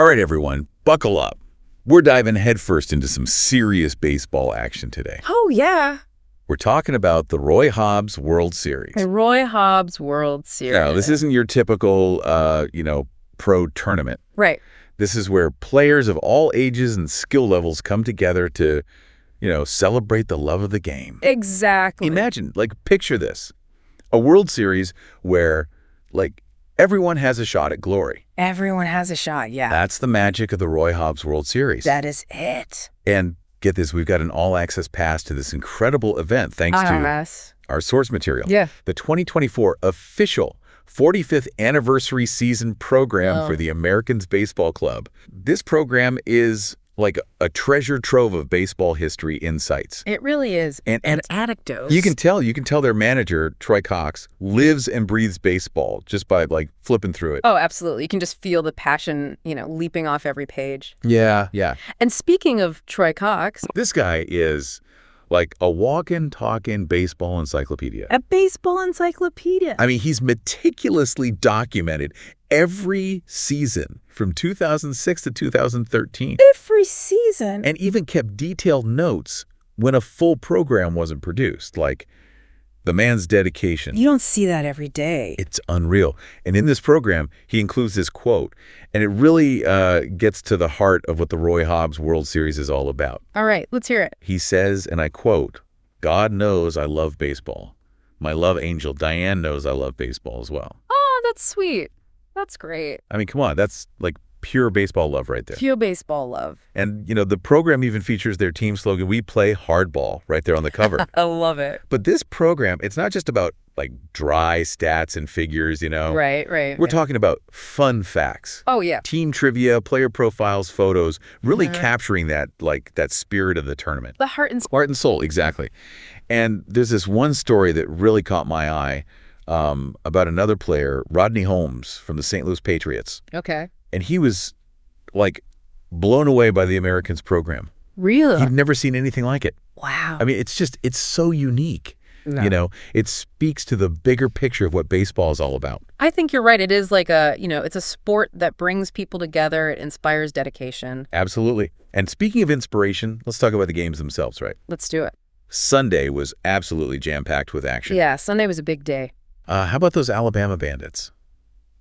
All right, everyone, buckle up. We're diving headfirst into some serious baseball action today. Oh, yeah. We're talking about the Roy Hobbs World Series. The Roy Hobbs World Series. Now, this isn't your typical, pro tournament. Right. This is where players of all ages and skill levels come together to, celebrate the love of the game. Exactly. Imagine, picture this. A World Series where, everyone has a shot at glory. Everyone has a shot, yeah. That's the magic of the Roy Hobbs World Series. That is it. And get this, we've got an all-access pass to this incredible event thanks to our source material. Yeah. The 2024 official 45th anniversary season program for the Americans Baseball Club. This program is like a treasure trove of baseball history insights. It really is. And anecdotes. You can tell their manager, Troy Cox, lives and breathes baseball just by flipping through it. Oh, absolutely. You can just feel the passion, leaping off every page. Yeah. And speaking of Troy Cox, this guy is like a walking, talking baseball encyclopedia. A baseball encyclopedia. I mean, he's meticulously documented every season from 2006 to 2013. Every season. And even kept detailed notes when a full program wasn't produced, like the man's dedication. You don't see that every day. It's unreal. And in this program, he includes this quote, and it really gets to the heart of what the Roy Hobbs World Series is all about. All right, let's hear it. He says, and I quote, "God knows I love baseball. My love angel, Diane, knows I love baseball as well." Oh, that's sweet. That's great. I mean, come on, that's pure baseball love right there. Pure baseball love. And, the program even features their team slogan, "We play hardball," right there on the cover. I love it. But this program, it's not just about dry stats and figures, Right. We're talking about fun facts. Oh, yeah. Team trivia, player profiles, photos, really capturing that spirit of the tournament. The heart and Heart and soul, exactly. And there's this one story that really caught my eye about another player, Rodney Holmes from the St. Louis Patriots. Okay. And he was blown away by the Americans program. Really? He'd never seen anything like it. Wow. I mean, it's so unique. No. It speaks to the bigger picture of what baseball is all about. I think you're right. It is it's a sport that brings people together. It inspires dedication. Absolutely. And speaking of inspiration, let's talk about the games themselves, right? Let's do it. Sunday was absolutely jam-packed with action. Yeah, Sunday was a big day. How about those Alabama Bandits?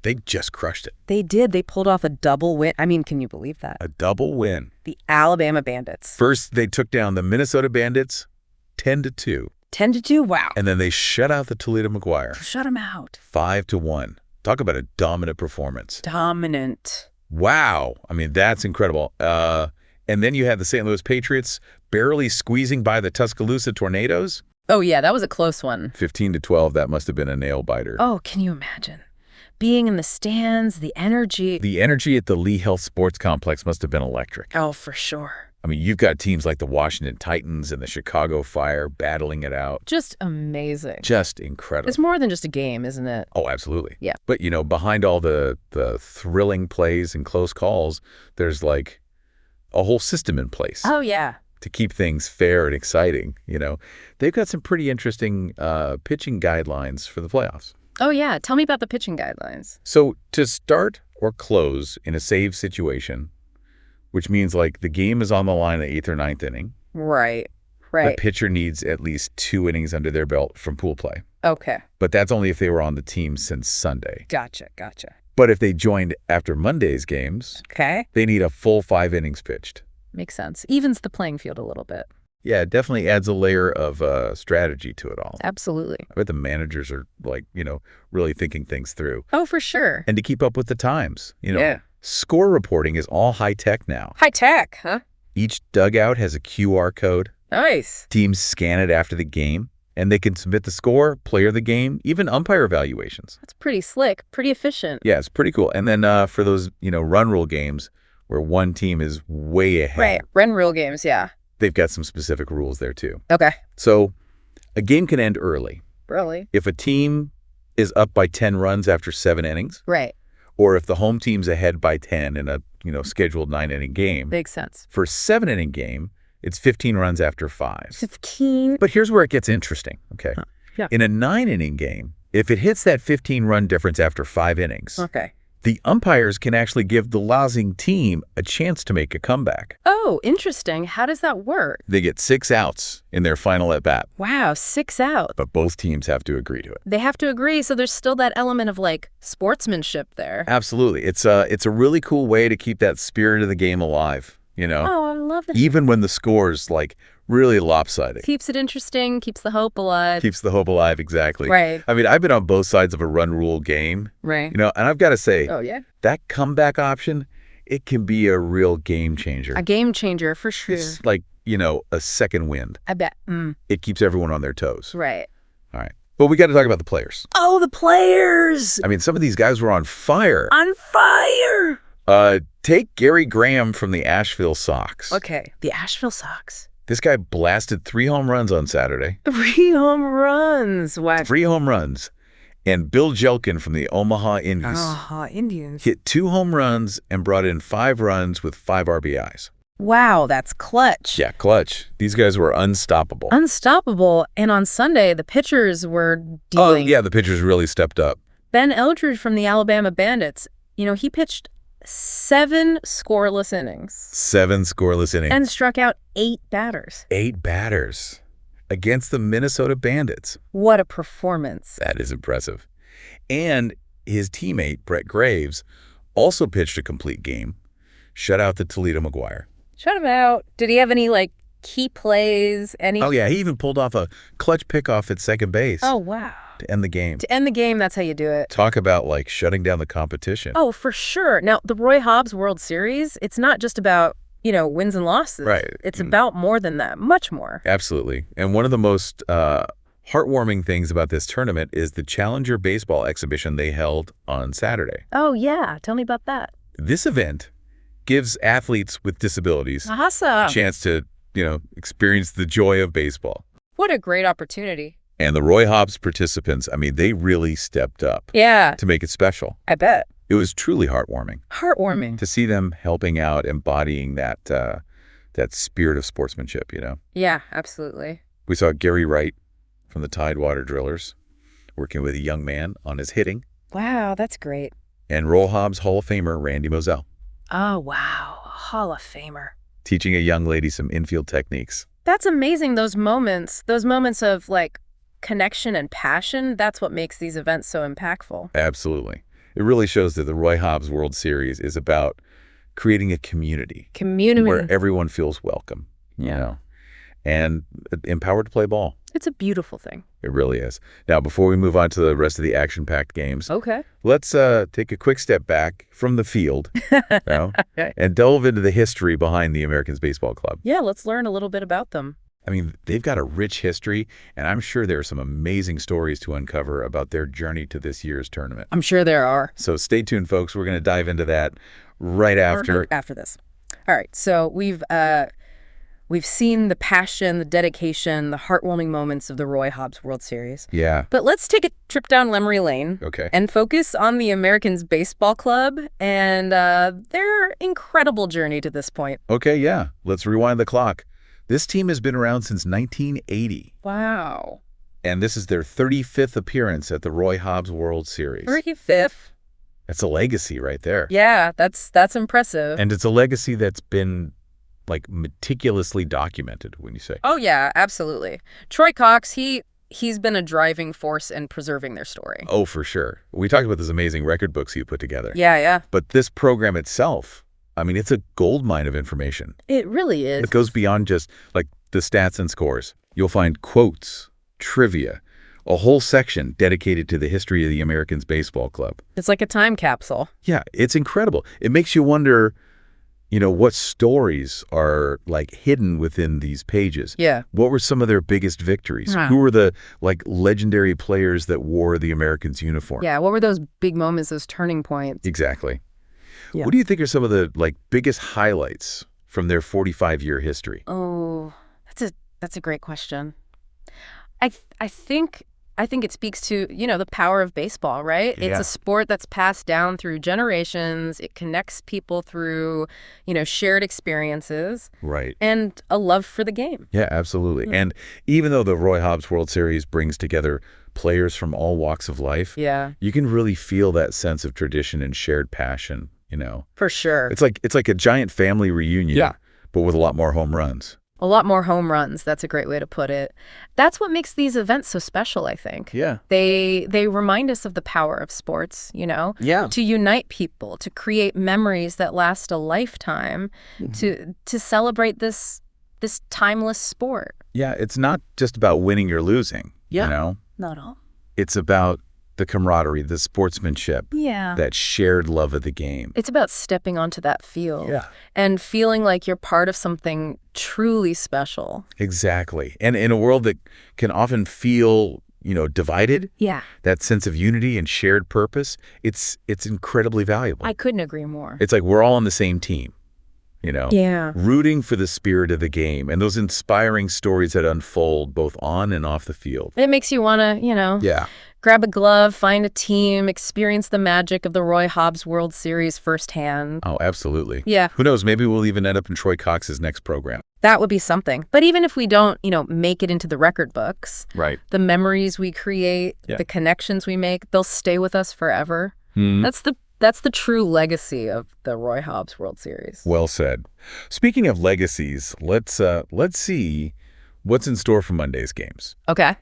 They just crushed it. They did. They pulled off a double win. I mean, can you believe that? A double win. The Alabama Bandits. First, they took down the Minnesota Bandits 10-2. 10-2? Wow. And then they shut out the Toledo Maguire. Shut them out. 5-1. Talk about a dominant performance. Dominant. Wow. I mean, that's incredible. And then you had the St. Louis Patriots barely squeezing by the Tuscaloosa Tornadoes. Oh, yeah, that was a close one. 15-12. That must have been a nail-biter. Oh, can you imagine? Being in the stands, the energy. The energy at the Lee Health Sports Complex must have been electric. Oh, for sure. I mean, you've got teams like the Washington Titans and the Chicago Fire battling it out. Just amazing. Just incredible. It's more than just a game, isn't it? Oh, absolutely. Yeah. But, behind all the thrilling plays and close calls, there's a whole system in place. Oh, yeah. To keep things fair and exciting. They've got some pretty interesting pitching guidelines for the playoffs. Oh, yeah. Tell me about the pitching guidelines. So to start or close in a save situation, which means the game is on the line in the 8th or 9th inning. Right. The pitcher needs at least 2 innings under their belt from pool play. Okay. But that's only if they were on the team since Sunday. Gotcha. But if they joined after Monday's games, they need a full 5 innings pitched. Makes sense. Evens the playing field a little bit. Yeah, it definitely adds a layer of strategy to it all. Absolutely. I bet the managers are really thinking things through. Oh, for sure. And to keep up with the times, Yeah. Score reporting is all high tech now. High tech, huh? Each dugout has a QR code. Nice. Teams scan it after the game, and they can submit the score, player of the game, even umpire evaluations. That's pretty slick, pretty efficient. Yeah, it's pretty cool. And then for those, run rule games where one team is way ahead. Right, run rule games, yeah. They've got some specific rules there too. Okay. So a game can end early. Really? If a team is up by 10 runs after 7 innings. Right. Or if the home team's ahead by 10 in a, scheduled 9-inning game. Makes sense. For a 7-inning game, it's 15 runs after 5. 15? But here's where it gets interesting, okay? Yeah. In a 9-inning game, if it hits that 15-run difference after 5 innings, the umpires can actually give the losing team a chance to make a comeback. Oh, interesting. How does that work? They get 6 outs in their final at-bat. Wow, 6 outs. But both teams have to agree to it. They have to agree, so there's still that element of, like, sportsmanship there. Absolutely. It's a really cool way to keep that spirit of the game alive, you know? Oh, I love that. Even when the score's, like, really lopsided. Keeps it interesting, keeps the hope alive. Keeps the hope alive, exactly. Right. I mean, I've been on both sides of a run rule game. Right. You know, and I've got to say, Oh, yeah? that comeback option, it can be a real game changer. A game changer, for sure. It's like, you know, a second wind. I bet. It keeps everyone on their toes. Right. All right. But we got to talk about the players. Oh, the players! I mean, some of these guys were on fire. On fire! Take Gary Graham from the Asheville Sox. Okay, the Asheville Sox. This guy blasted 3 home runs on Saturday. 3 home runs. Wow. 3 home runs. And Bill Jelkin from the Omaha Indians Indians. hit 2 home runs and brought in 5 runs with 5 RBIs. Wow, that's clutch. Yeah, clutch. These guys were unstoppable. Unstoppable. And on Sunday, the pitchers were dealing. Oh, yeah, the pitchers really stepped up. Ben Eldridge from the Alabama Bandits, you know, he pitched 7 scoreless innings. 7 scoreless innings. And struck out 8 batters. 8 batters against the Minnesota Bandits. What a performance. That is impressive. And his teammate, Brett Graves, also pitched a complete game, shut out the Toledo Maguire. Shut him out. Did he have any, like, key plays? Oh, yeah, he even pulled off a clutch pickoff at second base. Oh, wow. To end the game. To end the game, that's how you do it. Talk about, like, shutting down the competition. Oh, for sure. Now, the Roy Hobbs World Series, it's not just about, you know, wins and losses. Right. It's about more than that, much more. Absolutely. And one of the most heartwarming things about this tournament is the Challenger Baseball exhibition they held on Saturday. Oh, yeah. Tell me about that. This event gives athletes with disabilities a chance to, you know, experience the joy of baseball. What a great opportunity. And the Roy Hobbs participants, I mean, they really stepped up. Yeah. To make it special. I bet. It was truly heartwarming. Heartwarming. To see them helping out, embodying that spirit of sportsmanship, you know? Yeah, absolutely. We saw Gary Wright from the Tidewater Drillers working with a young man on his hitting. Wow, that's great. And Roy Hobbs Hall of Famer Randy Moselle. Oh, wow. Hall of Famer. Teaching a young lady some infield techniques. That's amazing, those moments of, like, connection and passion. That's what makes these events so impactful. Absolutely. It really shows that the Roy Hobbs World Series is about creating a community. Where everyone feels welcome, you know, and empowered to play ball. It's a beautiful thing. It really is. Now, before we move on to the rest of the action-packed games, okay, let's take a quick step back from the field you know, and delve into the history behind the Americans Baseball Club. Yeah, let's learn a little bit about them. I mean, they've got a rich history, and I'm sure there are some amazing stories to uncover about their journey to this year's tournament. I'm sure there are. So stay tuned, folks. We're going to dive into that right after this. All right. So we've seen the passion, the dedication, the heartwarming moments of the Roy Hobbs World Series. Yeah. But let's take a trip down memory lane. Okay. And focus on the Americans Baseball Club and their incredible journey to this point. Okay, yeah. Let's rewind the clock. This team has been around since 1980. Wow. And this is their 35th appearance at the Roy Hobbs World Series. 35th. That's a legacy right there. Yeah, that's impressive. And it's a legacy that's been, like, meticulously documented, when you say. Oh, yeah, absolutely. Troy Cox, he's been a driving force in preserving their story. Oh, for sure. We talked about those amazing record books you put together. Yeah, yeah. But this program itself, I mean, it's a goldmine of information. It really is. It goes beyond just, like, the stats and scores. You'll find quotes, trivia, a whole section dedicated to the history of the Americans Baseball Club. It's like a time capsule. Yeah, it's incredible. It makes you wonder, you know, what stories are, like, hidden within these pages. Yeah. What were some of their biggest victories? Huh. Who were the, like, legendary players that wore the Americans uniform? Yeah, what were those big moments, those turning points? Exactly. Yeah. What do you think are some of the, like, biggest highlights from their 45-year history? Oh, that's a great question. I think I think it speaks to, the power of baseball, right? It's a sport that's passed down through generations. It connects people through, shared experiences. Right. And a love for the game. Yeah, absolutely. And even though the Roy Hobbs World Series brings together players from all walks of life, you can really feel that sense of tradition and shared passion, For sure. It's like a giant family reunion, but with a lot more home runs. A lot more home runs. That's a great way to put it. That's what makes these events so special, I think. Yeah. They remind us of the power of sports, Yeah. to unite people, to create memories that last a lifetime, to celebrate this timeless sport. Yeah, it's not just about winning or losing, Not all. It's about the camaraderie, the sportsmanship, that shared love of the game. It's about stepping onto that field Yeah. and feeling like you're part of something truly special. Exactly. And in a world that can often feel, divided, that sense of unity and shared purpose, it's incredibly valuable. I couldn't agree more. It's like we're all on the same team, rooting for the spirit of the game and those inspiring stories that unfold both on and off the field. It makes you want to, grab a glove, find a team, experience the magic of the Roy Hobbs World Series firsthand. Oh, absolutely. Yeah. Who knows? Maybe we'll even end up in Troy Cox's next program. That would be something. But even if we don't, make it into the record books, Right. the memories we create, the connections we make, they'll stay with us forever. That's the true legacy of the Roy Hobbs World Series. Well said. Speaking of legacies, let's see what's in store for Monday's games. Okay.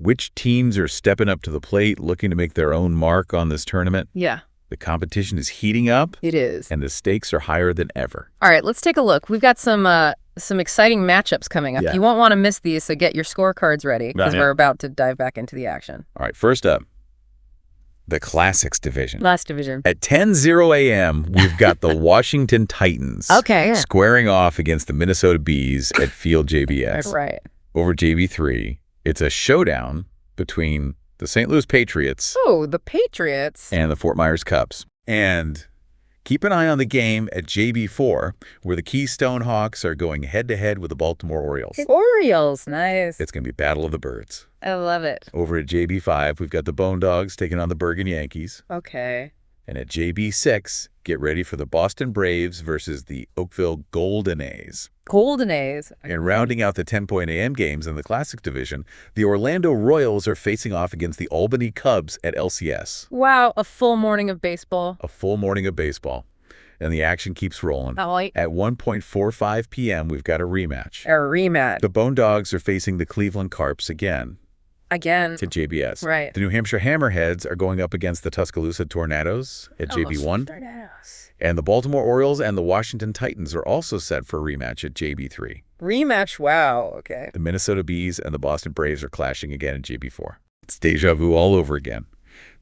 Which teams are stepping up to the plate, looking to make their own mark on this tournament? Yeah. The competition is heating up. It is. And the stakes are higher than ever. All right, let's take a look. We've got some exciting matchups coming up. Yeah. You won't want to miss these, so get your scorecards ready because we're about to dive back into the action. All right, first up, the Classics division. Last division. At 10:00 a.m., we've got the Washington Titans squaring off against the Minnesota Bees at Field JBS. Right. Over JB3, it's a showdown between the St. Louis Patriots The Patriots. and the Fort Myers Cubs. And keep an eye on the game at JB4, where the Keystone Hawks are going head-to-head with the Baltimore Orioles. Orioles, nice. It's going to be Battle of the Birds. I love it. Over at JB5, we've got the Bone Dogs taking on the Bergen Yankees. Okay. And at JB6, get ready for the Boston Braves versus the Oakville Golden A's. Golden A's. And rounding out the 10 a.m. games in the Classic division, the Orlando Royals are facing off against the Albany Cubs at LCS. Wow, a full morning of baseball. A full morning of baseball. And the action keeps rolling. At 1:45 p.m., we've got a rematch. A rematch. The Bone Dogs are facing the Cleveland Carps again. Again. To JBS. Right. The New Hampshire Hammerheads are going up against the Tuscaloosa Tornadoes at JB1. Tornadoes. And the Baltimore Orioles and the Washington Titans are also set for a rematch at JB3. Rematch, wow, okay. The Minnesota Bees and the Boston Braves are clashing again at JB4. It's deja vu all over again.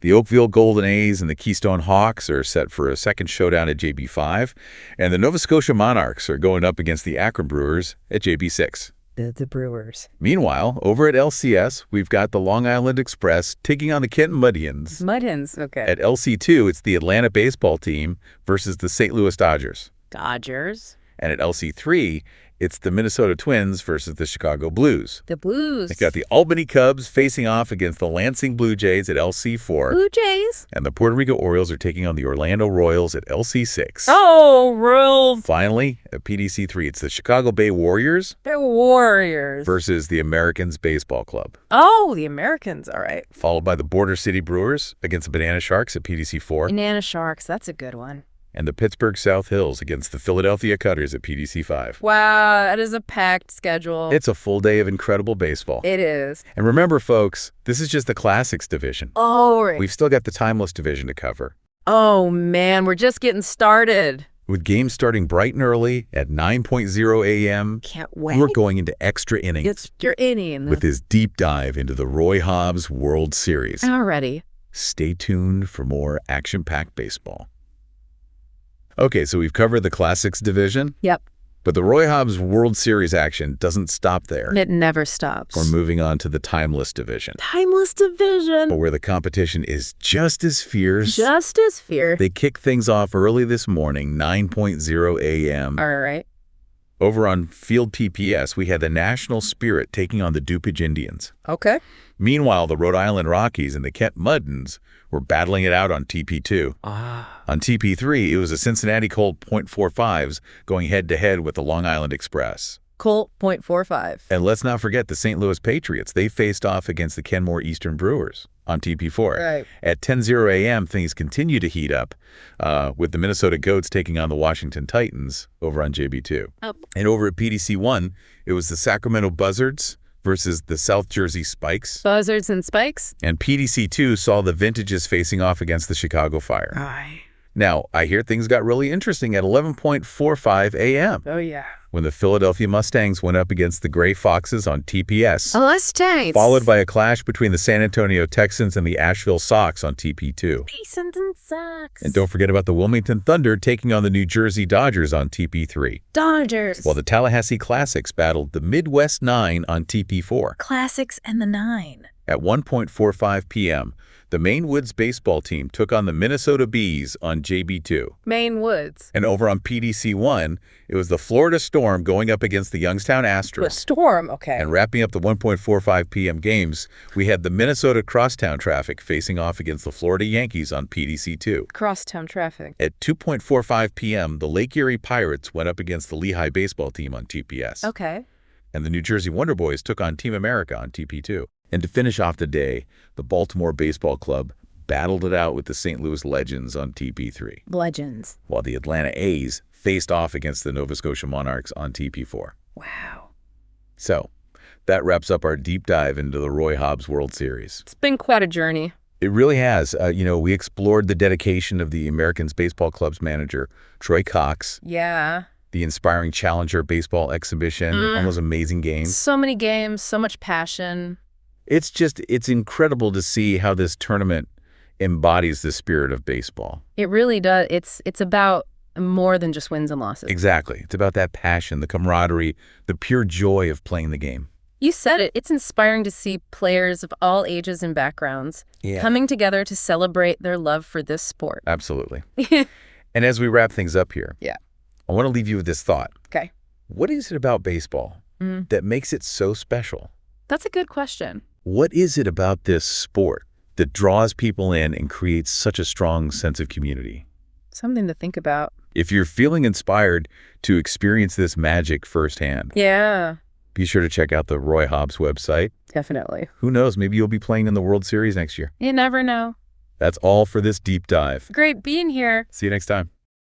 The Oakville Golden A's and the Keystone Hawks are set for a second showdown at JB5. And the Nova Scotia Monarchs are going up against the Akron Brewers at JB6. The Brewers. Meanwhile, over at LCS, we've got the Long Island Express taking on the Kenton Mudhens. Mudhens, okay. At LC2, it's the Atlanta baseball team versus the St. Louis Dodgers. Dodgers. And at LC3, it's the Minnesota Twins versus the Chicago Blues. The Blues. They've got the Albany Cubs facing off against the Lansing Blue Jays at LC4. Blue Jays. And the Puerto Rico Orioles are taking on the Orlando Royals at LC6. Oh, Royals. Finally, at PDC3, it's the Chicago Bay Warriors. The Warriors. Versus the Americans Baseball Club. Oh, the Americans, all right. Followed by the Border City Brewers against the Banana Sharks at PDC4. Banana Sharks, that's a good one. And the Pittsburgh South Hills against the Philadelphia Cutters at PDC5. Wow, that is a packed schedule. It's a full day of incredible baseball. It is. And remember, folks, this is just the Classics division. Oh, right. We've still got the Timeless division to cover. Oh, man, we're just getting started. With games starting bright and early at 9:00 a.m. Can't wait. We're going into extra innings. Extra innings. With this deep dive into the Roy Hobbs World Series. Already. Stay tuned for more action-packed baseball. Okay, so we've covered the Classics division. Yep. But the Roy Hobbs World Series action doesn't stop there. It never stops. We're moving on to the Timeless division. Timeless division. Where the competition is just as fierce. Just as fierce. They kick things off early this morning, 9:00 a.m. All right. Over on Field PPS, we had the National Spirit taking on the DuPage Indians. Okay. Meanwhile, the Rhode Island Rockies and the Kent Muddins were battling it out on TP2. On TP3, it was the Cincinnati Colt .45s going head-to-head with the Long Island Express. Colt .45. And let's not forget the St. Louis Patriots. They faced off against the Kenmore Eastern Brewers on TP4. Right. At 10:00 a.m., things continue to heat up with the Minnesota Goats taking on the Washington Titans over on JB2. Oh. And over at PDC1, it was the Sacramento Buzzards versus the South Jersey Spikes. Buzzards and Spikes. And PDC2 saw the Vintages facing off against the Chicago Fire. Aye. Now, I hear things got really interesting at 11:45 a.m. Oh, yeah. when the Philadelphia Mustangs went up against the Gray Foxes on TPS. Mustangs. Followed by a clash between the San Antonio Texans and the Asheville Sox on TP2. Texans and Sox. And don't forget about the Wilmington Thunder taking on the New Jersey Dodgers on TP3. Dodgers. While the Tallahassee Classics battled the Midwest Nine on TP4. Classics and the 9. At 1:45 p.m., the Maine Woods baseball team took on the Minnesota Bees on JB2. Maine Woods. And over on PDC1, it was the Florida Storm going up against the Youngstown Astros. The Storm, okay. And wrapping up the 1:45 p.m. games, we had the Minnesota Crosstown Traffic facing off against the Florida Yankees on PDC2. Crosstown Traffic. At 2:45 p.m., the Lake Erie Pirates went up against the Lehigh baseball team on TPS. Okay. And the New Jersey Wonder Boys took on Team America on TP2. And to finish off the day, the Baltimore Baseball Club battled it out with the St. Louis Legends on TP3. Legends. While the Atlanta A's faced off against the Nova Scotia Monarchs on TP4. Wow. So, that wraps up our deep dive into the Roy Hobbs World Series. It's been quite a journey. It really has. We explored the dedication of the Americans Baseball Club's manager, Troy Cox. Yeah. The inspiring Challenger baseball exhibition, all those amazing games. So many games, so much passion. It's incredible to see how this tournament embodies the spirit of baseball. It really does. It's about more than just wins and losses. Exactly. It's about that passion, the camaraderie, the pure joy of playing the game. You said it. It's inspiring to see players of all ages and backgrounds coming together to celebrate their love for this sport. Absolutely. And as we wrap things up here, I want to leave you with this thought. Okay. What is it about baseball that makes it so special? That's a good question. What is it about this sport that draws people in and creates such a strong sense of community? Something to think about. If you're feeling inspired to experience this magic firsthand, be sure to check out the Roy Hobbs website. Definitely. Who knows, maybe you'll be playing in the World Series next year. You never know. That's all for this deep dive. Great being here. See you next time.